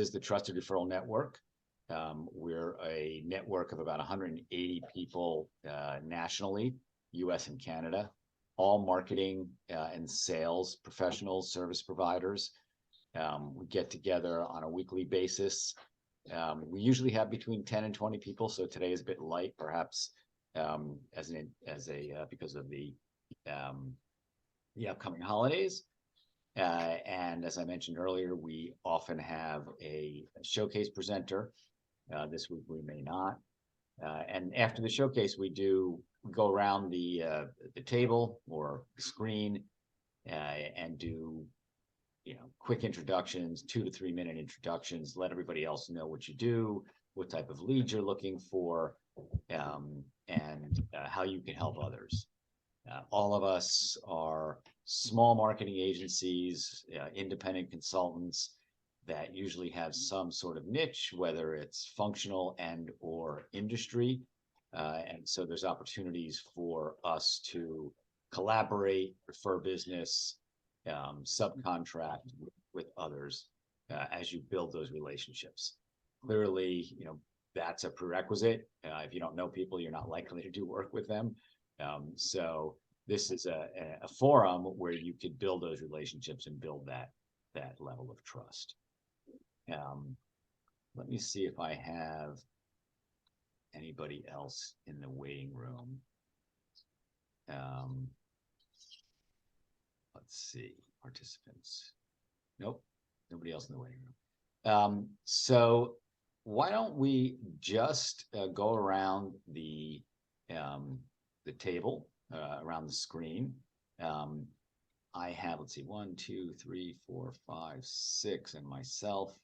is the Trusted Referral Network. We're a network of about 180 people nationally, US and Canada, all marketing and sales professionals, service providers. We get together on a weekly basis. We usually have between 10 and 20 people, so today is a bit light, perhaps because of the upcoming holidays. And as I mentioned earlier, we often have a showcase presenter. This week we may not. And after the showcase, we go around the table or the screen and do quick introductions, 2 to 3 minute introductions. Let everybody else know what you do, what type of leads you're looking for, and how you can help others. All of us are small marketing agencies, independent consultants that usually have some sort of niche, whether it's functional and or industry. And so there's opportunities for us to collaborate, refer business, subcontract with others as you build those relationships. Clearly, that's a prerequisite. If you don't know people, you're not likely to do work with them. So this is a forum where you could build those relationships and build that level of trust. Let me see if I have anybody else in the waiting room. Let's see, participants. Nope, nobody else in the waiting room. So why don't we just go around the table, around the screen. I have, let's see, 1, 2, 3, 4, 5, 6, and myself.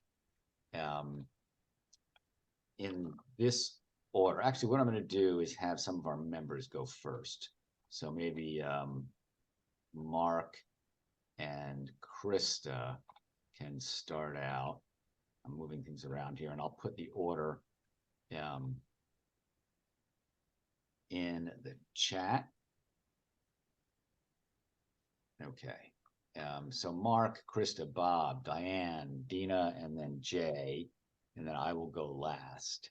In this order, actually, what I'm going to do is have some of our members go first. So maybe Mark and Krista can start out. I'm moving things around here, and I'll put the order in the chat. Okay. So Mark, Krista, Bob, Diane, Dena, and then Jay, and then I will go last.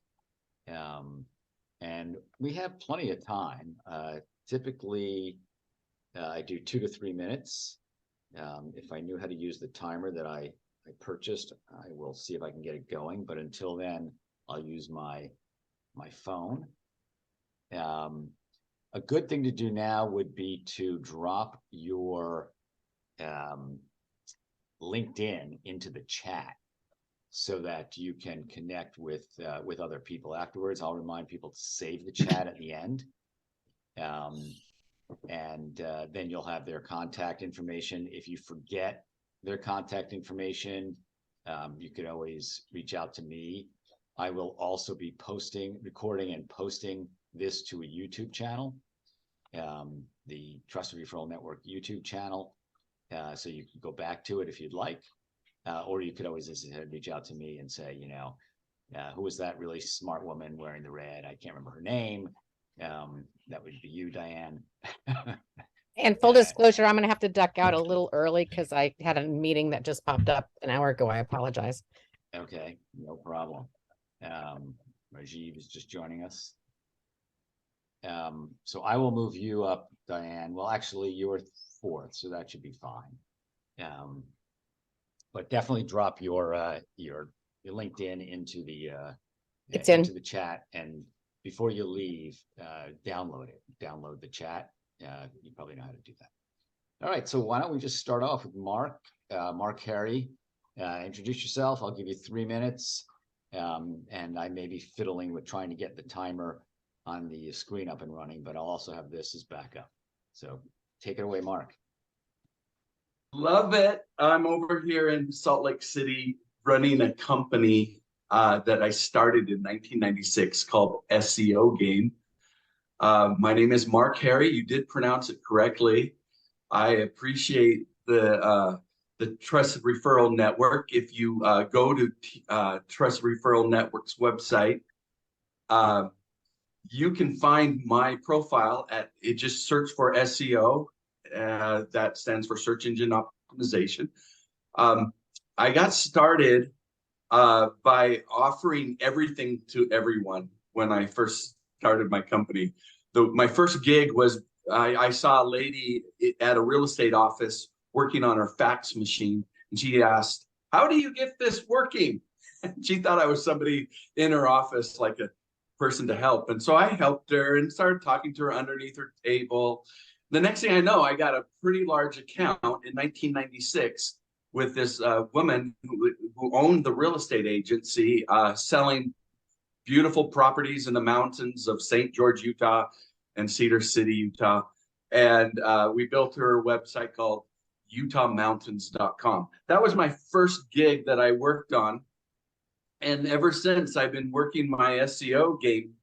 And we have plenty of time. Typically, I do 2 to 3 minutes. If I knew how to use the timer that I purchased, I will see if I can get it going. But until then, I'll use my phone. A good thing to do now would be to drop your LinkedIn into the chat so that you can connect with other people afterwards. I'll remind people to save the chat at the end. And then you'll have their contact information. If you forget their contact information, you could always reach out to me. I will also be recording and posting this to a YouTube channel, the Trusted Referral Network YouTube channel. So you can go back to it if you'd like, or you could always, as I said, reach out to me and say, who was that really smart woman wearing the red? I can't remember her name. That would be you, Diane. And full disclosure, I'm going to have to duck out a little early because I had a meeting that just popped up an hour ago. I apologize. Okay, no problem. Rajiv is just joining us. So I will move you up, Diane. Well, actually, you're fourth, so that should be fine. But definitely drop your LinkedIn into the chat, and before you leave, download it. Download the chat. You probably know how to do that. All right, so why don't we just start off with Mark Herre. Introduce yourself. I'll give you 3 minutes, and I may be fiddling with trying to get the timer on the screen up and running, but I'll also have this as backup. So take it away, Mark. Love it. I'm over here in Salt Lake City running a company that I started in 1996 called SEO Game. My name is Mark Herre. You did pronounce it correctly. I appreciate the Trusted Referral Network. If you go to Trusted Referral Network's website, you can find my profile just search for SEO. That stands for Search Engine Optimization. I got started by offering everything to everyone. When I first started my company, my first gig was I saw a lady at a real estate office working on her fax machine, and she asked, "How do you get this working?" And she thought I was somebody in her office, like a person to help. And so I helped her and started talking to her underneath her table. The next thing I know, I got a pretty large account in 1996 with this woman who owned the real estate agency, selling beautiful properties in the mountains of St. George, Utah, and Cedar City, Utah. And we built her a website called utahmountains.com. That was my first gig that I worked on. And ever since, I've been working my SEO game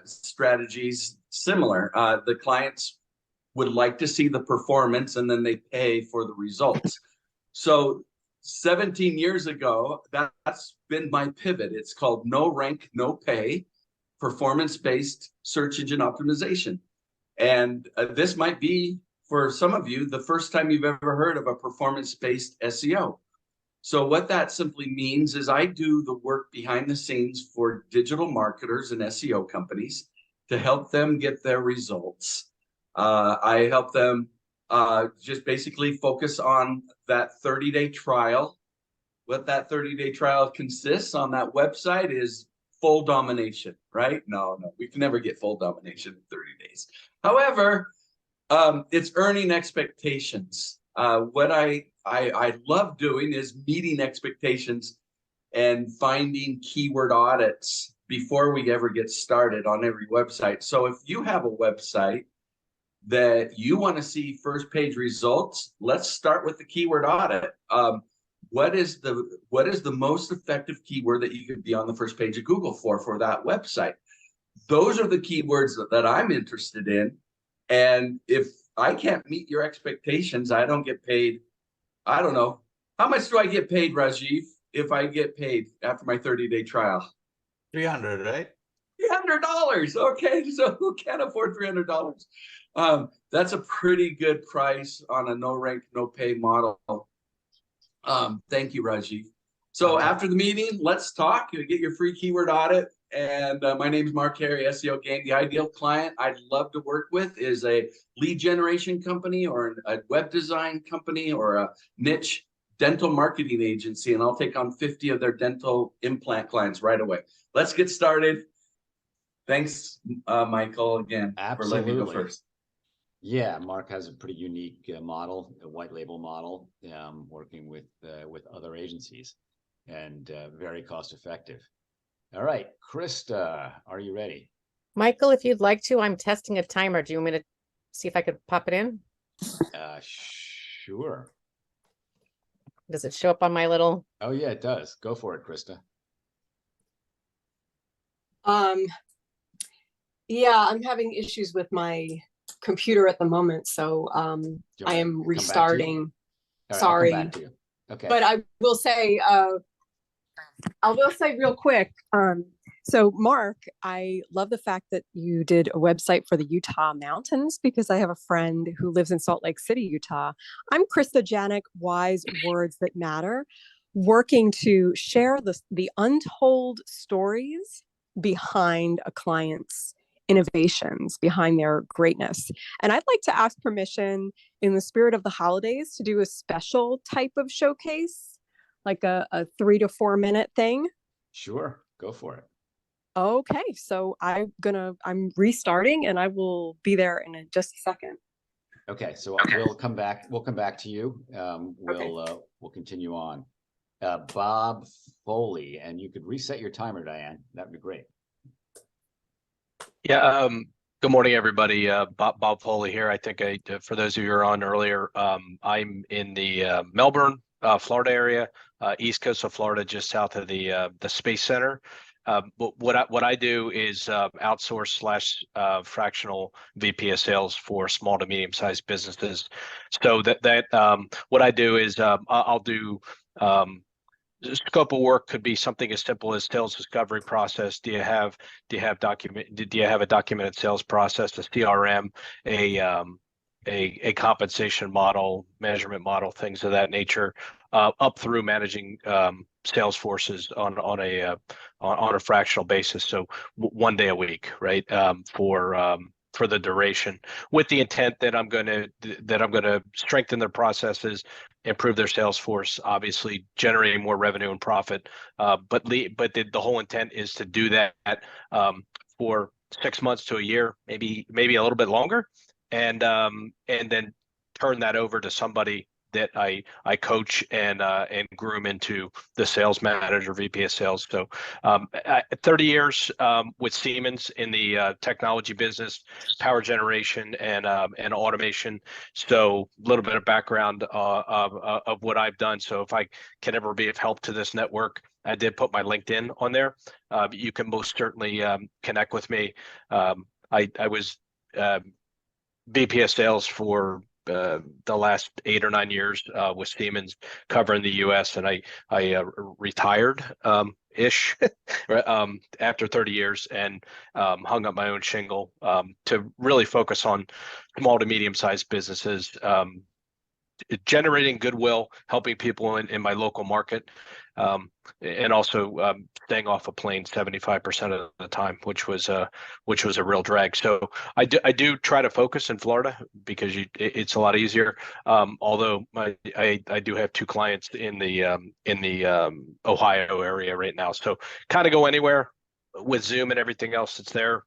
strategies similar. The clients would like to see the performance, and then they pay for the results. So 17 years ago, that's been my pivot. It's called No Rank, No Pay, performance-based search engine optimization. And this might be, for some of you, the first time you've ever heard of a performance-based SEO. So what that simply means is I do the work behind the scenes for digital marketers and SEO companies to help them get their results. I help them just basically focus on that 30-day trial. What that 30-day trial consists on that website is full domination, right? No, we can never get full domination in 30 days. However, it's earning expectations. What I love doing is meeting expectations and finding keyword audits before we ever get started on every website. So if you have a website that you want to see first page results, let's start with the keyword audit. What is the most effective keyword that you could be on the first page of Google for that website? Those are the keywords that I'm interested in. And if I can't meet your expectations, I don't get paid. I don't know. How much do I get paid, Rajiv, if I get paid after my 30-day trial? 300, right? $300. Okay, so who can't afford $300? That's a pretty good price on a no rank, no pay model. Thank you, Rajiv. So after the meeting, let's talk. You get your free keyword audit. And my name is Mark Herre, SEO Game. The ideal client I'd love to work with is a lead generation company or a web design company or a niche dental marketing agency, and I'll take on 50 of their dental implant clients right away. Let's get started. Thanks, Michael, again, for letting me go first. Yeah, Mark has a pretty unique model, a white label model, working with other agencies, and very cost effective. All right, Krista, are you ready? Michael, if you'd like to, I'm testing a timer. Do you want me to see if I could pop it in? Sure. Does it show up on my little? Oh yeah, it does. Go for it, Krista. Yeah, I'm having issues with my computer at the moment, so I am restarting. Right, sorry. I'll come back to you. Okay. But I will say real quick, so Mark, I love the fact that you did a website for the Utah mountains, because I have a friend who lives in Salt Lake City, Utah. I'm Krista Giannak, Wise Words That Matter, working to share the untold stories behind a client's innovations, behind their greatness. And I'd like to ask permission, in the spirit of the holidays, to do a special type of showcase, like a 3 to 4 minute thing. Sure, go for it. Okay, so I'm restarting, and I will be there in just a second. Okay, so we'll come back to you. We'll continue on. Bob Foley, and you could reset your timer, Diane. That'd be great. Yeah, good morning, everybody. Bob Foley here. I think for those of you who were on earlier, I'm in the Melbourne, Florida area, east coast of Florida, just south of the Space Center. But what I do is outsource / fractional VP of sales for small to medium sized businesses. So what I do is I'll do scope of work could be something as simple as sales discovery process. Do you have a documented sales process, a CRM, a compensation model, measurement model, things of that nature, up through managing sales forces on a fractional basis. So one day a week, right? For the duration, with the intent that I'm going to strengthen their processes, improve their sales force, obviously generating more revenue and profit. But the whole intent is to do that for 6 months to a year, maybe a little bit longer, and then turn that over to somebody that I coach and groom into the sales manager, VP of sales. So 30 years with Siemens in the technology business, power generation and automation. So a little bit of background of what I've done. So if I can ever be of help to this network, I did put my LinkedIn on there. You can most certainly connect with me. I was VP of sales for the last 8 or 9 years with Siemens, covering the U.S., and I retired ish after 30 years, and hung up my own shingle to really focus on small to medium sized businesses, generating goodwill, helping people in my local market, and also staying off a plane 75% of the time, which was a real drag. So I do try to focus in Florida because it's a lot easier. Although I do have 2 clients in the Ohio area right now, so kind of go anywhere with Zoom and everything else that's there.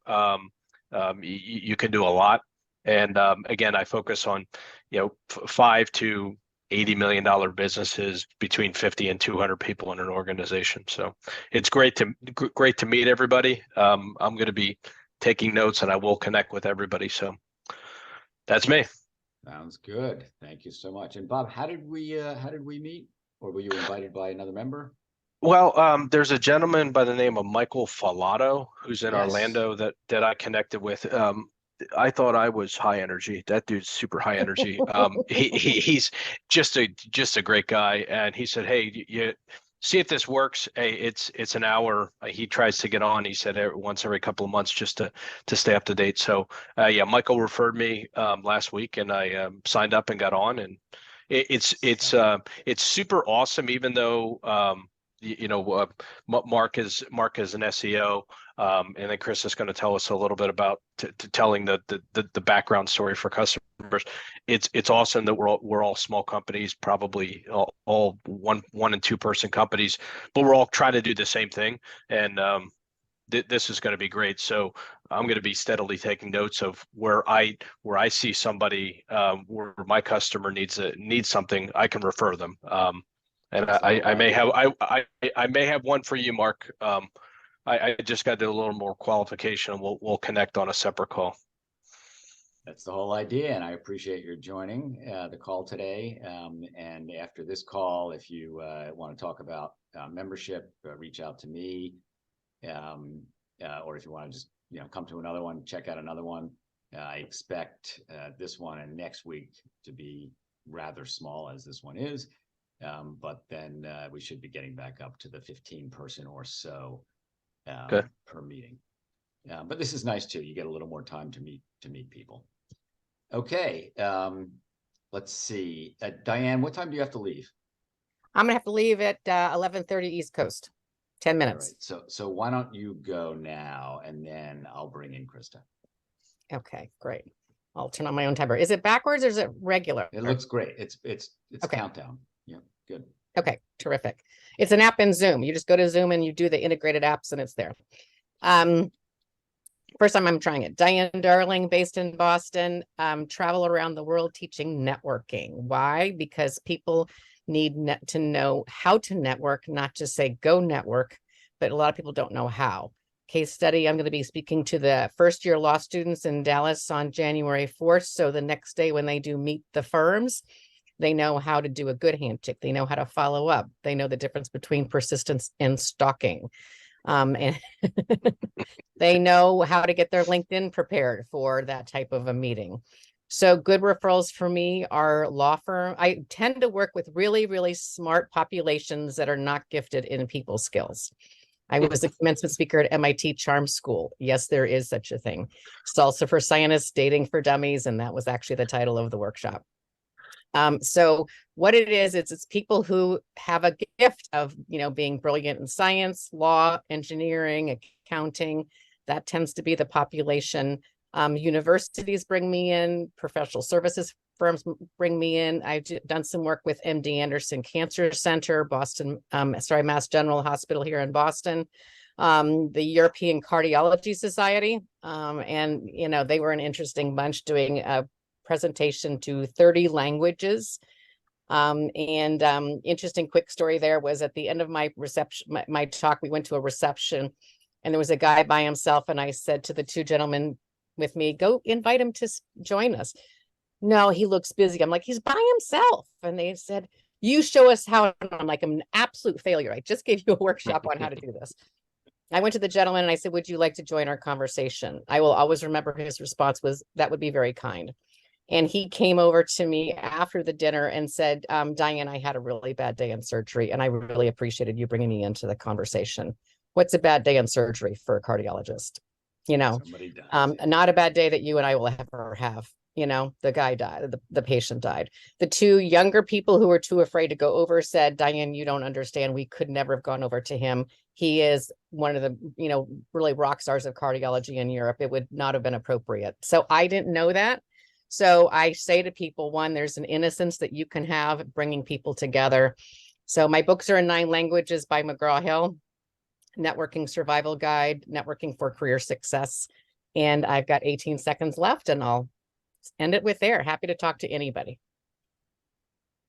You can do a lot. And again, I focus on, $5 to $80 million businesses between 50 and 200 people in an organization. So it's great to meet everybody. I'm going to be taking notes, and I will connect with everybody. So that's me. Sounds good. Thank you so much. And Bob, how did we meet? Or were you invited by another member? Well, there's a gentleman by the name of Michael Falato who's in Yes. Orlando that I connected with. I thought I was high energy. That dude's super high energy. He's just a great guy. And he said, "Hey, you see if this works. Hey, it's an hour." He tries to get on. He said once every couple of months just to stay up to date. So yeah, Michael referred me last week, and I signed up and got on. And it's super awesome, even though Mark is an SEO, and then Chris is going to tell us a little bit about telling the background story for customers. It's awesome that we're all small companies, probably all one and 2 person companies, but we're all trying to do the same thing. And this is going to be great. So I'm going to be steadily taking notes of where I see somebody where my customer needs something, I can refer them. And I may have one for you, Mark. I just got to do a little more qualification, and we'll connect on a separate call. That's the whole idea, and I appreciate your joining the call today. And after this call, if you want to talk about membership, reach out to me, or if you want to just come to another one, check out another one. I expect this one and next week to be rather small, as this one is. But then we should be getting back up to the 15 person or so per meeting. But this is nice too. You get a little more time to meet people. Okay. Let's see. Diane, what time do you have to leave? I'm gonna have to leave at 11:30 East Coast. 10 minutes. All right. So why don't you go now, and then I'll bring in Krista. Okay, great. I'll turn on my own timer. Is it backwards or is it regular? It looks great. It's Okay. countdown. Yeah, good. Okay, terrific. It's an app in Zoom. You just go to Zoom and you do the integrated apps, and it's there. First time I'm trying it. Diane Darling, based in Boston, travel around the world teaching networking. Why? Because people need to know how to network, not just say go network, but a lot of people don't know how. Case study, I'm going to be speaking to the first year law students in Dallas on January 4th. So the next day when they do meet the firms, they know how to do a good handshake. They know how to follow up. They know the difference between persistence and stalking. And they know how to get their LinkedIn prepared for that type of a meeting. So good referrals for me are law firm. I tend to work with really, really smart populations that are not gifted in people skills. I was a commencement speaker at MIT Charm School. Yes, there is such a thing. Salsa for Scientists, Dating for Dummies, and that was actually the title of the workshop. So what it is, it's people who have a gift of, being brilliant in science, law, engineering, accounting. That tends to be the population. Universities bring me in, professional services firms bring me in. I've done some work with MD Anderson Cancer Center, Mass General Hospital here in Boston, the European Cardiology Society. And, they were an interesting bunch doing a presentation to 30 languages. Interesting quick story there was at the end of my reception, my talk, we went to a reception and there was a guy by himself. And I said to the two gentlemen with me, go invite him to join us. No, he looks busy. I'm like, he's by himself. And they said, you show us how. I'm like, I'm an absolute failure. I just gave you a workshop on how to do this. I went to the gentleman and I said, would you like to join our conversation? I will always remember his response was, that would be very kind. And he came over to me after the dinner and said, Diane, I had a really bad day in surgery and I really appreciated you bringing me into the conversation. What's a bad day in surgery for a cardiologist? Not a bad day that you and I will ever have. The guy died, the patient died. The two younger people who were too afraid to go over said, Diane, you don't understand. We could never have gone over to him. He is one of the, really rock stars of cardiology in Europe. It would not have been appropriate. So I didn't know that. So I say to people, one, there's an innocence that you can have bringing people together. So my books are in 9 languages by McGraw-Hill, Networking Survival Guide, Networking for Career Success. And I've got 18 seconds left and I'll end it with there. Happy to talk to anybody.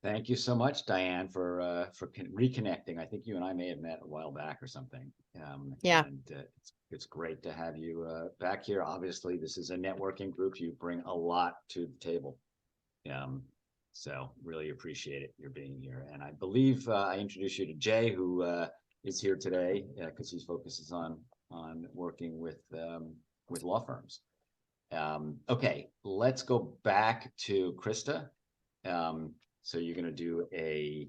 Thank you so much, Diane, for reconnecting. I think you and I may have met a while back or something. Yeah. And it's great to have you back here. Obviously, this is a networking group. You bring a lot to the table. So really appreciate it, your being here. And I believe I introduced you to Jay, who is here today because he focuses on working with law firms. Okay, let's go back to Krista. So you're going to do a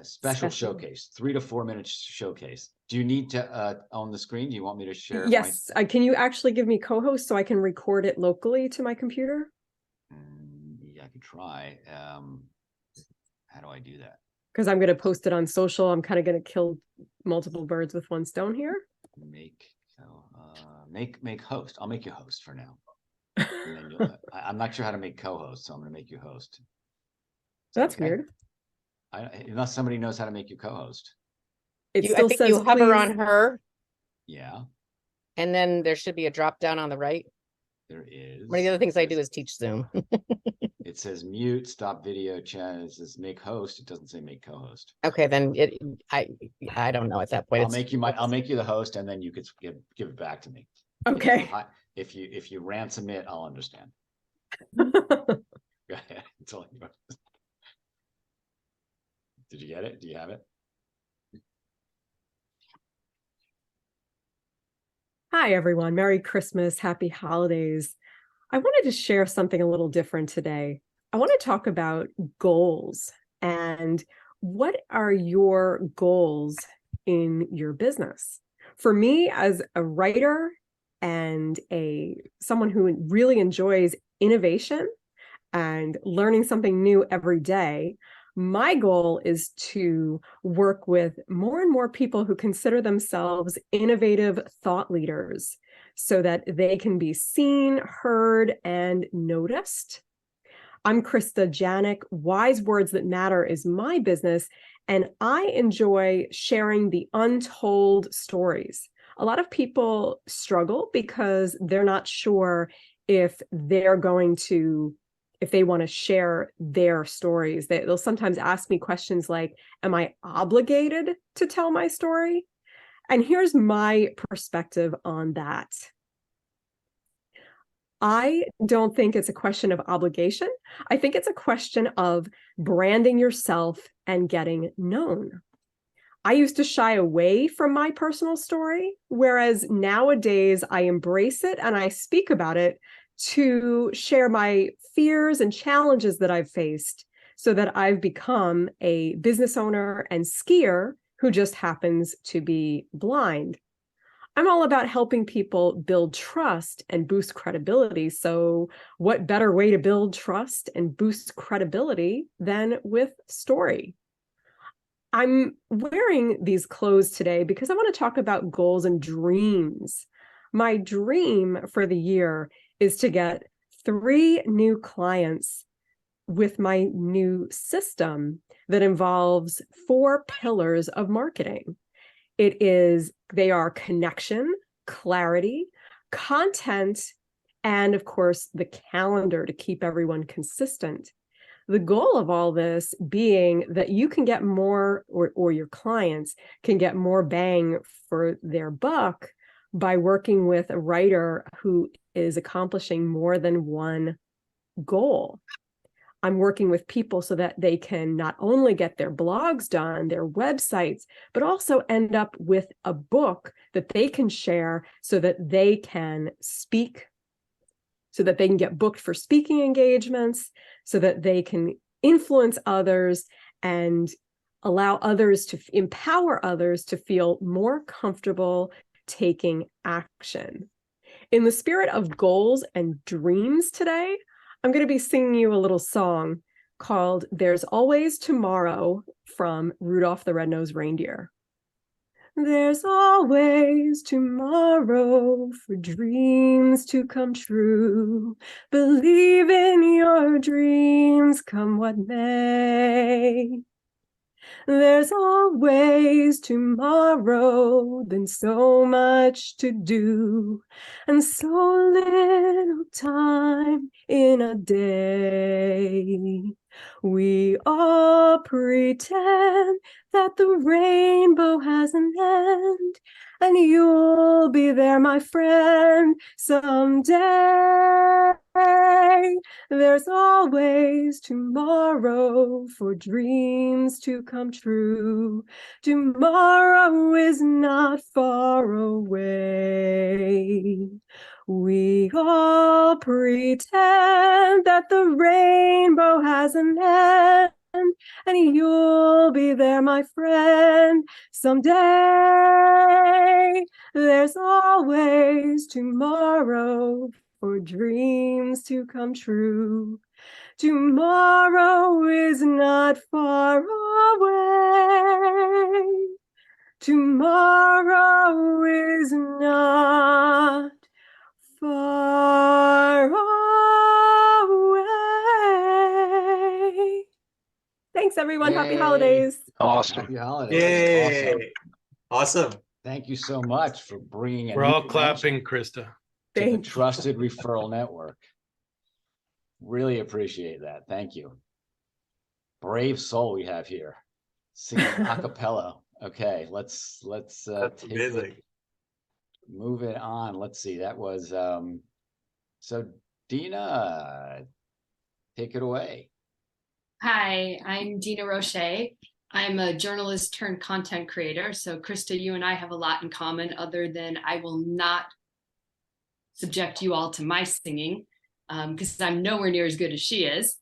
special showcase, 3 to 4 minute showcase. Do you need to on the screen? Do you want me to share? Yes. Can you actually give me co-host so I can record it locally to my computer? Yeah, I could try. How do I do that? Because I'm going to post it on social. I'm kind of going to kill multiple birds with one stone here. Make host. I'll make you host for now. And then I'm not sure how to make co-host, so I'm going to make you host. That's okay? Weird. Unless somebody knows how to make you co-host. It still says you hover please. on her. Yeah. And then there should be a drop down on the right. There is. One of the other things I do is teach Zoom. It says mute, stop video chat. It says make host. It doesn't say make co-host. Okay, then I don't know at that point. I'll make you the host, and then you could give it back to me. Okay. If you ransom it, I'll understand. Go ahead. It's all yours. Did you get it? Do you have it? Hi, everyone. Merry Christmas. Happy holidays. I wanted to share something a little different today. I want to talk about goals and what are your goals in your business? For me, as a writer and someone who really enjoys innovation and learning something new every day, my goal is to work with more and more people who consider themselves innovative thought leaders so that they can be seen, heard, and noticed. I'm Krista Giannak. Wise Words That Matter is my business, and I enjoy sharing the untold stories. A lot of people struggle because they're not sure if they want to share their stories. They'll sometimes ask me questions like, am I obligated to tell my story? And here's my perspective on that. I don't think it's a question of obligation. I think it's a question of branding yourself and getting known. I used to shy away from my personal story, whereas nowadays I embrace it and I speak about it to share my fears and challenges that I've faced so that I've become a business owner and skier who just happens to be blind. I'm all about helping people build trust and boost credibility. So what better way to build trust and boost credibility than with story? I'm wearing these clothes today because I want to talk about goals and dreams. My dream for the year is to get 3 new clients with my new system that involves 4 pillars of marketing. They are connection, clarity, content, and of course, the calendar to keep everyone consistent. The goal of all this being that you can get more, or your clients can get more bang for their buck by working with a writer who is accomplishing more than one goal. I'm working with people so that they can not only get their blogs done, their websites, but also end up with a book that they can share so that they can speak, so that they can get booked for speaking engagements, so that they can influence others and allow others to empower others to feel more comfortable taking action. In the spirit of goals and dreams today, I'm going to be singing you a little song called There's Always Tomorrow from Rudolph the Red-Nosed Reindeer. There's always tomorrow for dreams to come true. Believe in your dreams, come what may. There's always tomorrow, then so much to do, and so little time in a day. We all pretend that the rainbow has an end, and you'll be there, my friend, someday. There's always tomorrow for dreams to come true. Tomorrow is not far away. We all pretend that the rainbow has an end, and you'll be there, my friend, someday. There's always tomorrow for dreams to come true. Tomorrow is not far away. Tomorrow is not far away. Thanks, everyone. Happy Yay. holidays. Awesome. Happy holidays. Yay. Awesome. Awesome. Thank you so much for bringing. We're all clapping, Krista. To the Thank you. Trusted Referral Network. Really appreciate that. Thank you. Brave soul we have here, singing a cappella. Okay, let's That's take amazing. move it on. Let's see. That was so Dena, take it away. Hi, I'm Dena Roche. I'm a journalist turned content creator. So Krista, you and I have a lot in common other than I will not subject you all to my singing because I'm nowhere near as good as she is.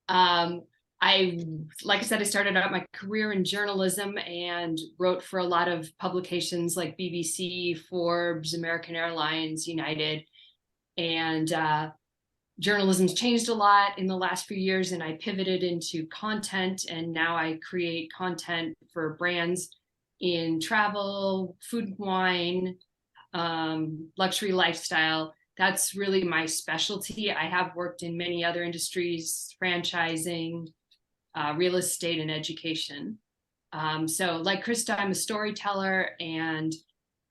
Like I said, I started out my career in journalism and wrote for a lot of publications like BBC, Forbes, American Airlines, United, and journalism's changed a lot in the last few years, and I pivoted into content, and now I create content for brands in travel, food and wine, luxury lifestyle. That's really my specialty. I have worked in many other industries, franchising, real estate, and education. So like Krista, I'm a storyteller, and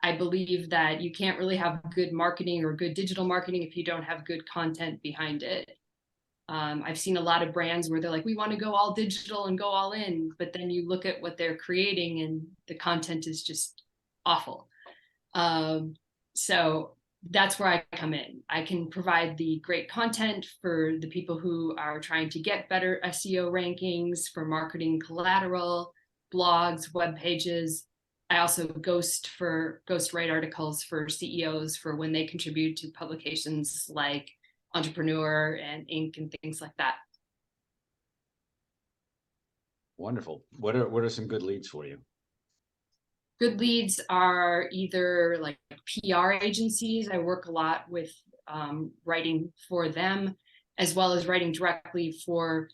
I believe that you can't really have good marketing or good digital marketing if you don't have good content behind it. I've seen a lot of brands where they're like, we want to go all digital and go all in, but then you look at what they're creating and the content is just awful. So that's where I come in. I can provide the great content for the people who are trying to get better SEO rankings, for marketing collateral, blogs, web pages. I also ghostwrite articles for CEOs for when they contribute to publications like Entrepreneur and Inc. and things like that. Wonderful. What are some good leads for you? good leads are either like PR agencies. I work a lot with writing for them, as well as writing directly for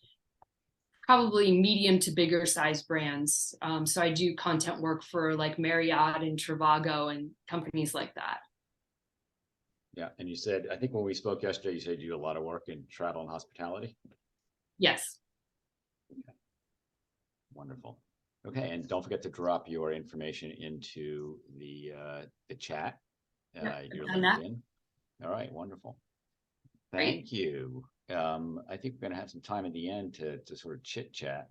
probably medium to bigger size brands. So I do content work for like Marriott and Trivago and companies like that. Yeah, and you said, I think when we spoke yesterday, you said you do a lot of work in travel and hospitality. Yes. Wonderful. Okay, and don't forget to drop your information into the chat. Yeah, Your I've done that. LinkedIn. All right, wonderful. Great. Thank you. I think we're gonna have some time at the end to sort of chit chat.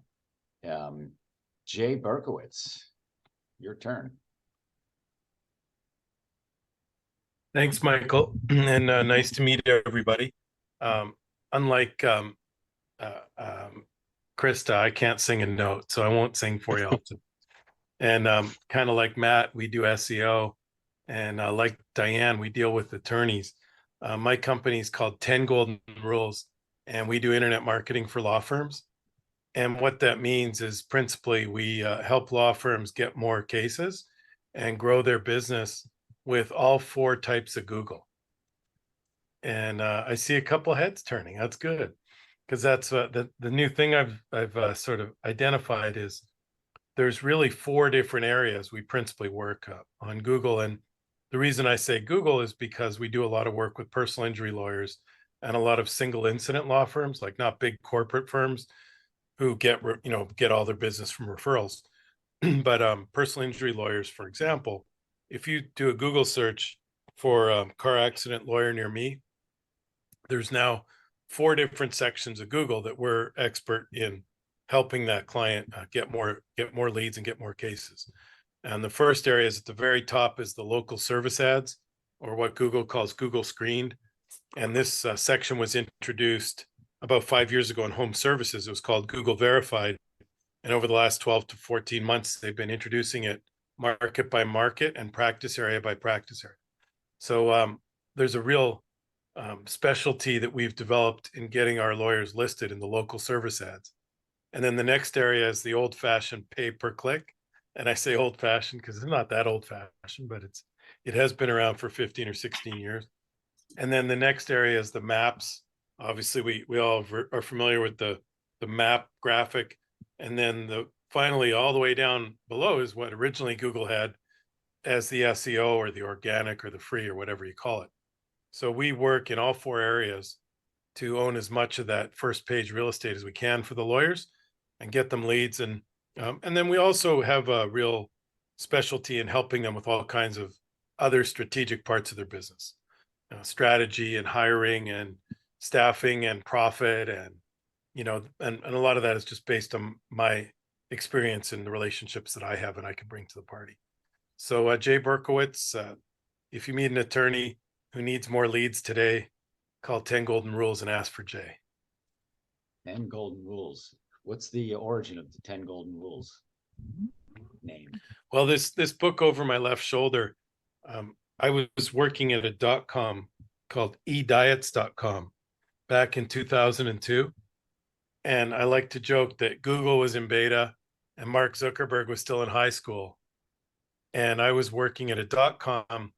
Jay Berkowitz, your turn. Thanks, Michael, and nice to meet everybody. Unlike Krista, I can't sing a note, so I won't sing for you often. And kind of like Matt, we do SEO, and like Diane, we deal with attorneys. My company is called 10 Golden Rules, and we do internet marketing for law firms. And what that means is principally we help law firms get more cases and grow their business with all 4 types of Google. And I see a couple heads turning. That's good, because that's the new thing I've sort of identified is there's really 4 different areas we principally work on Google. And the reason I say Google is because we do a lot of work with personal injury lawyers and a lot of single incident law firms, like not big corporate firms who get all their business from referrals. But personal injury lawyers, for example, if you do a Google search for car accident lawyer near me, there's now 4 different sections of Google that we're expert in helping that client get more leads and get more cases. And the first area is at the very top is the local service ads, or what Google calls Google Screened. And this section was introduced about 5 years ago in home services. It was called Google Verified. And over the last 12 to 14 months, they've been introducing it market by market and practice area by practice area. So there's a real specialty that we've developed in getting our lawyers listed in the local service ads. And then the next area is the old-fashioned pay-per-click. And I say old-fashioned because it's not that old-fashioned, but it has been around for 15 or 16 years. And then the next area is the maps. Obviously, we all are familiar with the map graphic. And then finally, all the way down below is what originally Google had as the SEO or the organic or the free or whatever you call it. So we work in all 4 areas to own as much of that first page real estate as we can for the lawyers and get them leads. And then we also have a real specialty in helping them with all kinds of other strategic parts of their business, strategy and hiring and staffing and profit. And, and a lot of that is just based on my experience and the relationships that I have and I can bring to the party. So Jay Berkowitz, if you meet an attorney who needs more leads today, call 10 Golden Rules and ask for Jay. 10 Golden Rules. What's the origin of the 10 Golden Rules name? Well, this book over my left shoulder, I was working at a .com called ediets.com back in 2002. And I like to joke that Google was in beta and Mark Zuckerberg was still in high school. And I was working at a .com,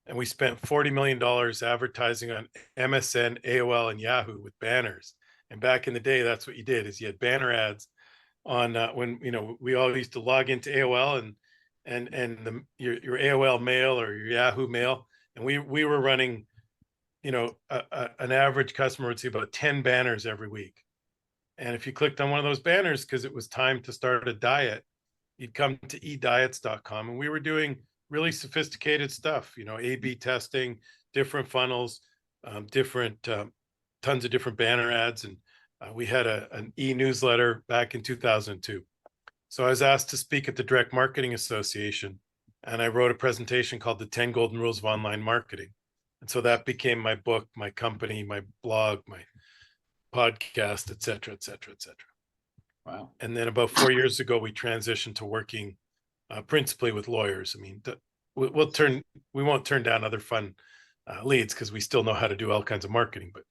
and we spent $40 million advertising on MSN, AOL, and Yahoo with banners. And back in the day, that's what you did, is you had banner ads on when, we all used to log into AOL and your AOL mail or your Yahoo mail. And we were running, an average customer would see about 10 banners every week. And if you clicked on one of those banners, because it was time to start a diet, you'd come to ediets.com, and we were doing really sophisticated stuff, A/B testing, different funnels, tons of different banner ads. And we had an e-newsletter back in 2002. So I was asked to speak at the Direct Marketing Association, and I wrote a presentation called The 10 Golden Rules of Online Marketing. And so that became my book, my company, my blog, my podcast, et cetera, et cetera, et cetera. Wow. And then about 4 years ago, we transitioned to working principally with lawyers. I mean, we won't turn down other fun leads because we still know how to do all kinds of marketing, but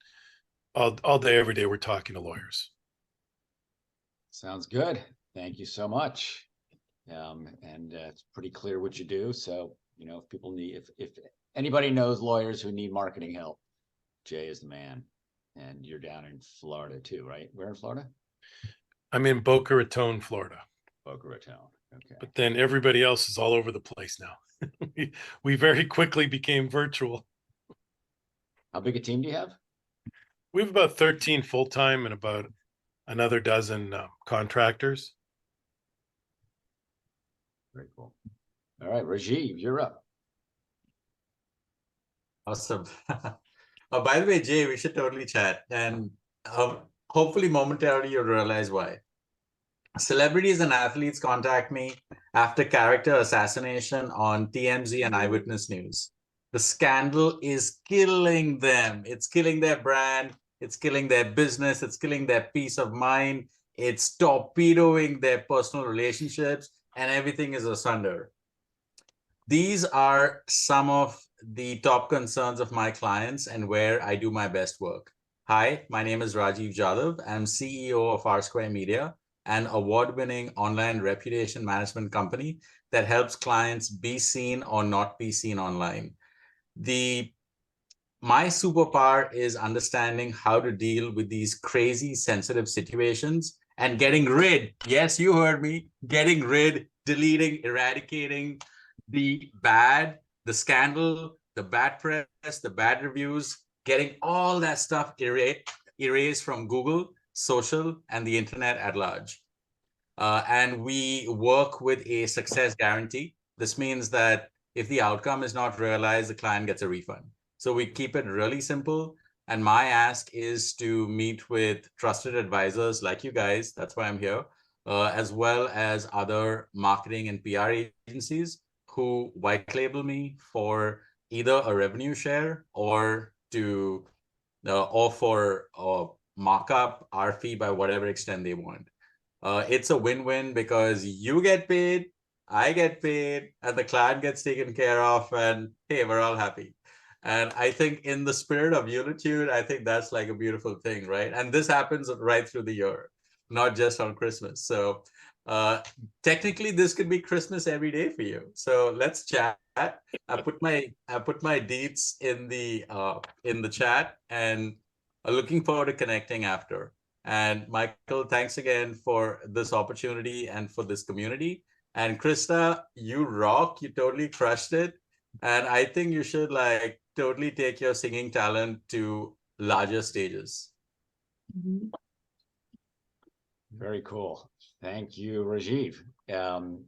all day, every day, we're talking to lawyers. Sounds good. Thank you so much. and it's pretty clear what you do. So, you know, if people need, if anybody knows lawyers who need marketing help, Jay is the man. And you're down in Florida too, right? Where in Florida? I'm in Boca Raton, Florida. Boca Raton. Okay. But then everybody else is all over the place now. we very quickly became virtual. How big a team do you have? We have about 13 full-time and about another dozen contractors. Very cool. All right, Rajiv, you're up. Awesome. By the way, Jay, we should totally chat. And hopefully momentarily you'll realize why. Celebrities and athletes contact me after character assassination on TMZ and Eyewitness News. The scandal is killing them. It's killing their brand. It's killing their business. It's killing their peace of mind. It's torpedoing their personal relationships, and everything is asunder. These are some of the top concerns of my clients and where I do my best work. Hi, my name is Rajiv Jadhav. I'm CEO of R Square Media, an award-winning online reputation management company that helps clients be seen or not be seen online. My superpower is understanding how to deal with these crazy sensitive situations and getting rid, yes, you heard me, getting rid, deleting, eradicating the bad, the scandal, the bad press, the bad reviews, getting all that stuff erased from Google, social, and the internet at large. And we work with a success guarantee. This means that if the outcome is not realized, the client gets a refund. So we keep it really simple. And my ask is to meet with trusted advisors like you guys, that's why I'm here, as well as other marketing and PR agencies who white label me for either a revenue share or to offer a markup our fee by whatever extent they want. It's a win-win because you get paid, I get paid, and the client gets taken care of, and hey, we're all happy. And I think in the spirit of Unitude, I think that's like a beautiful thing, right? And this happens right through the year, not just on Christmas. So technically, this could be Christmas every day for you. So let's chat. I put my deets in the chat, and looking forward to connecting after. And Michael, thanks again for this opportunity and for this community. And Krista, you rock. You totally crushed it. And I think you should like totally take your singing talent to larger stages. Very cool. Thank you, Rajiv.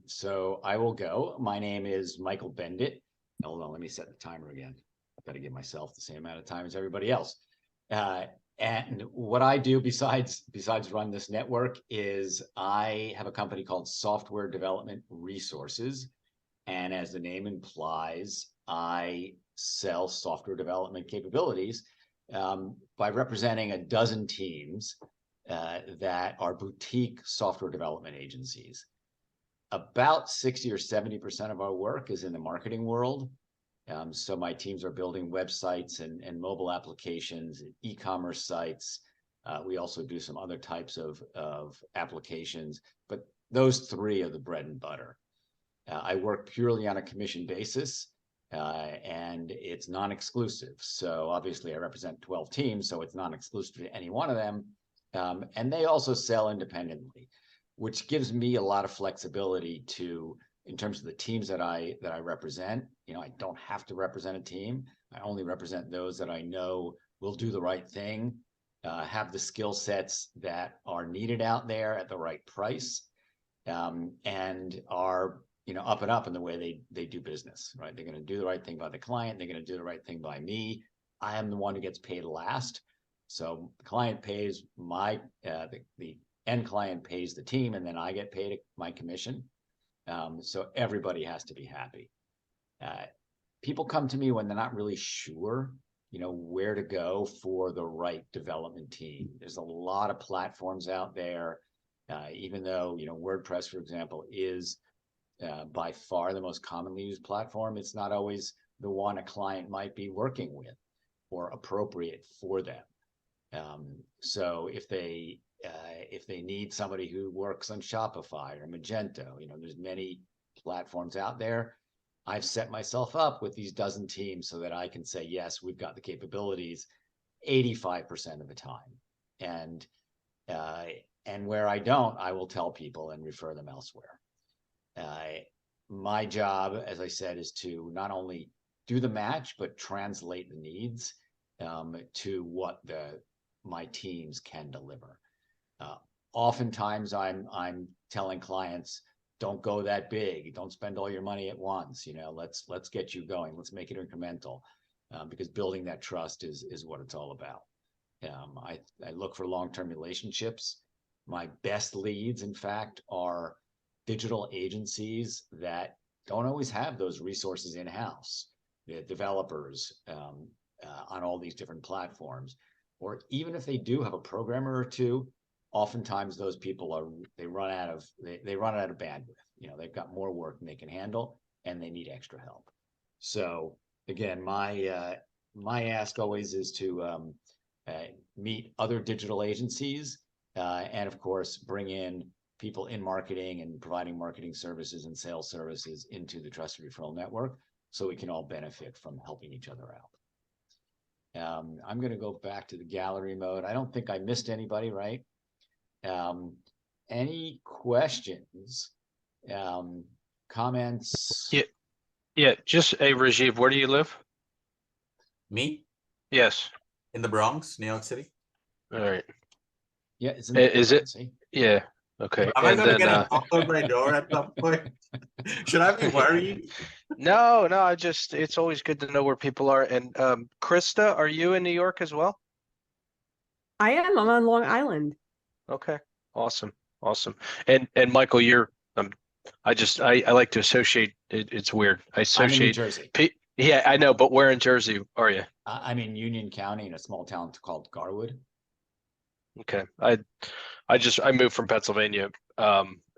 So I will go. My name is Michael Bendit. Hold on, let me set the timer again. I've got to give myself the same amount of time as everybody else. And what I do besides run this network is I have a company called Software Development Resources. And as the name implies, I sell software development capabilities by representing a dozen teams that are boutique software development agencies. About 60 or 70% of our work is in the marketing world. So my teams are building websites and mobile applications, e-commerce sites. We also do some other types of applications, but those three are the bread and butter. I work purely on a commission basis, and it's non-exclusive. So obviously I represent 12 teams, so it's non-exclusive to any one of them. And they also sell independently, which gives me a lot of flexibility in terms of the teams that I represent. You know, I don't have to represent a team. I only represent those that I know will do the right thing, have the skill sets that are needed out there at the right price, and are, you know, up and up in the way they do business, right? They're going to do the right thing by the client. They're going to do the right thing by me. I am the one who gets paid last. So the client pays the end client pays the team, and then I get paid my commission. So everybody has to be happy. People come to me when they're not really sure, you know, where to go for the right development team. There's a lot of platforms out there, even though, you know, WordPress, for example, is by far the most commonly used platform. It's not always the one a client might be working with or appropriate for them. So if they if they need somebody who works on Shopify or Magento, there's many platforms out there. I've set myself up with these dozen teams so that I can say, yes, we've got the capabilities 85% of the time. And where I don't, I will tell people and refer them elsewhere. My job, as I said, is to not only do the match, but translate the needs to what my teams can deliver. Oftentimes I'm telling clients, don't go that big. Don't spend all your money at once. Let's get you going. Let's make it incremental, because building that trust is what it's all about. I look for long-term relationships. My best leads, in fact, are digital agencies that don't always have those resources in-house. The developers on all these different platforms, or even if they do have a programmer or two, oftentimes those people they run out of bandwidth. They've got more work than they can handle, and they need extra help. So again, my ask always is to meet other digital agencies, and of course bring in people in marketing and providing marketing services and sales services into the Trusted Referral Network, so we can all benefit from helping each other out. I'm going to go back to the gallery mode. I don't think I missed anybody, right? Any questions, comments? Yeah. Just a Rajiv, where do you live? Me Yes. in the Bronx, New York City. All right. Yeah, it's in Is it? see? Yeah. Okay. Am I And going to then, get a knock on my door at some point? Should I be worried? no, it's always good to know where people are. And Krista, are you in New York as well? I am. I'm on Long Island. Okay. Awesome. And Michael, you're I like to associate it's weird. I I'm in New associate Jersey. Yeah, I know, but where in Jersey are you? I'm in Union County in a small town called Garwood. Okay. I moved from Pennsylvania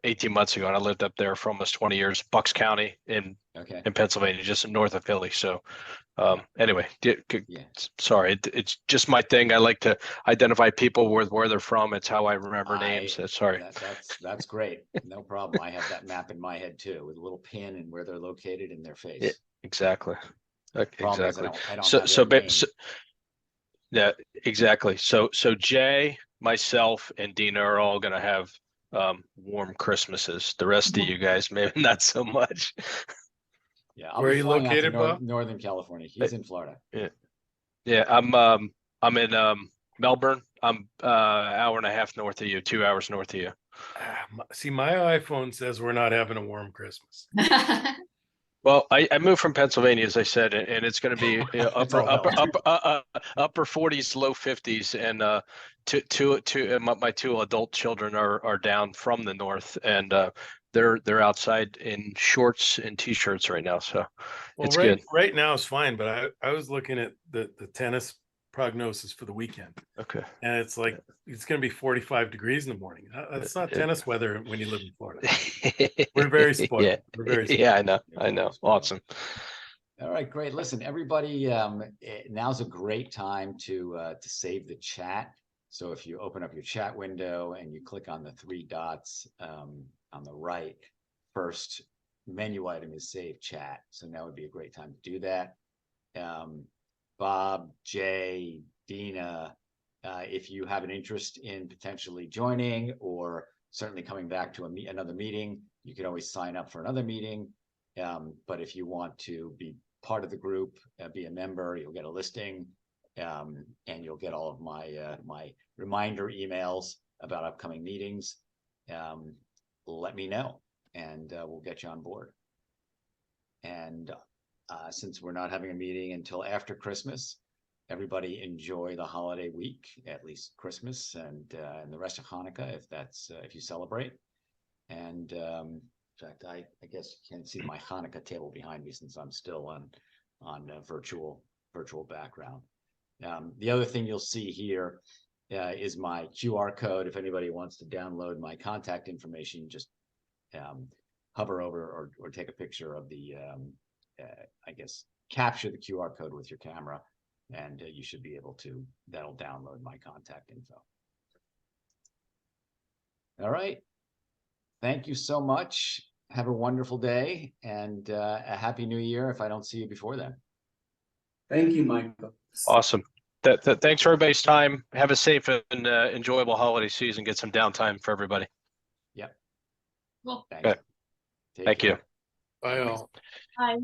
18 months ago, and I lived up there for almost 20 years, Bucks County in Pennsylvania, just north of Philly. So anyway, sorry, it's just my thing. I like to identify people with where they're from. It's how I remember names. Sorry. That's great. No problem. I have that map in my head too, with a little pin and where they're located in their face. Yeah, exactly. Exactly. I don't have their name. Yeah, exactly. So Jay, myself, and Dena are all going to have warm Christmases. The rest of you guys, maybe not so much. Yeah, Where are you located, Bob? Northern California. He's in Florida. Yeah. I'm in Melbourne. I'm hour and a half north of you, 2 hours north of you. See, my iPhone says we're not having a warm Christmas. Well, I moved from Pennsylvania, as I said, and it's going to be upper 40s, low 50s, and my two adult children are down from the north, and they're outside in shorts and t-shirts right now, so it's good. Right now it's fine, but I was looking at the tennis prognosis for the weekend. Okay. And it's like it's going to be 45 degrees in the morning. That's not tennis weather when you live in Florida. We're very spoiled. Yeah. We're very spoiled. Yeah, I know. Awesome. All right, great. Listen, everybody, now's a great time to save the chat. So if you open up your chat window and you click on the three dots on the right, first menu item is Save Chat. So now would be a great time to do that. Bob, Jay, Dena, if you have an interest in potentially joining or certainly coming back to another meeting, you can always sign up for another meeting. But if you want to be part of the group, be a member, you'll get a listing, and you'll get all of my reminder emails about upcoming meetings. Let me know, and we'll get you on board. And since we're not having a meeting until after Christmas, everybody enjoy the holiday week, at least Christmas and the rest of Hanukkah, if you celebrate. And in fact, I guess you can't see my Hanukkah table behind me since I'm still on a virtual background. The other thing you'll see here is my QR code. If anybody wants to download my contact information, just hover over or take a picture of the capture the QR code with your camera, and you should be able to, that'll download my contact info. All right. Thank you so much. Have a wonderful day and a happy new year if I don't see you before then. Thank you, Michael. Awesome. Thanks for everybody's time. Have a safe and enjoyable holiday season. Get some downtime for everybody. Yep. Cool. Thanks. Okay. Take Thank you. care. Bye all. Bye.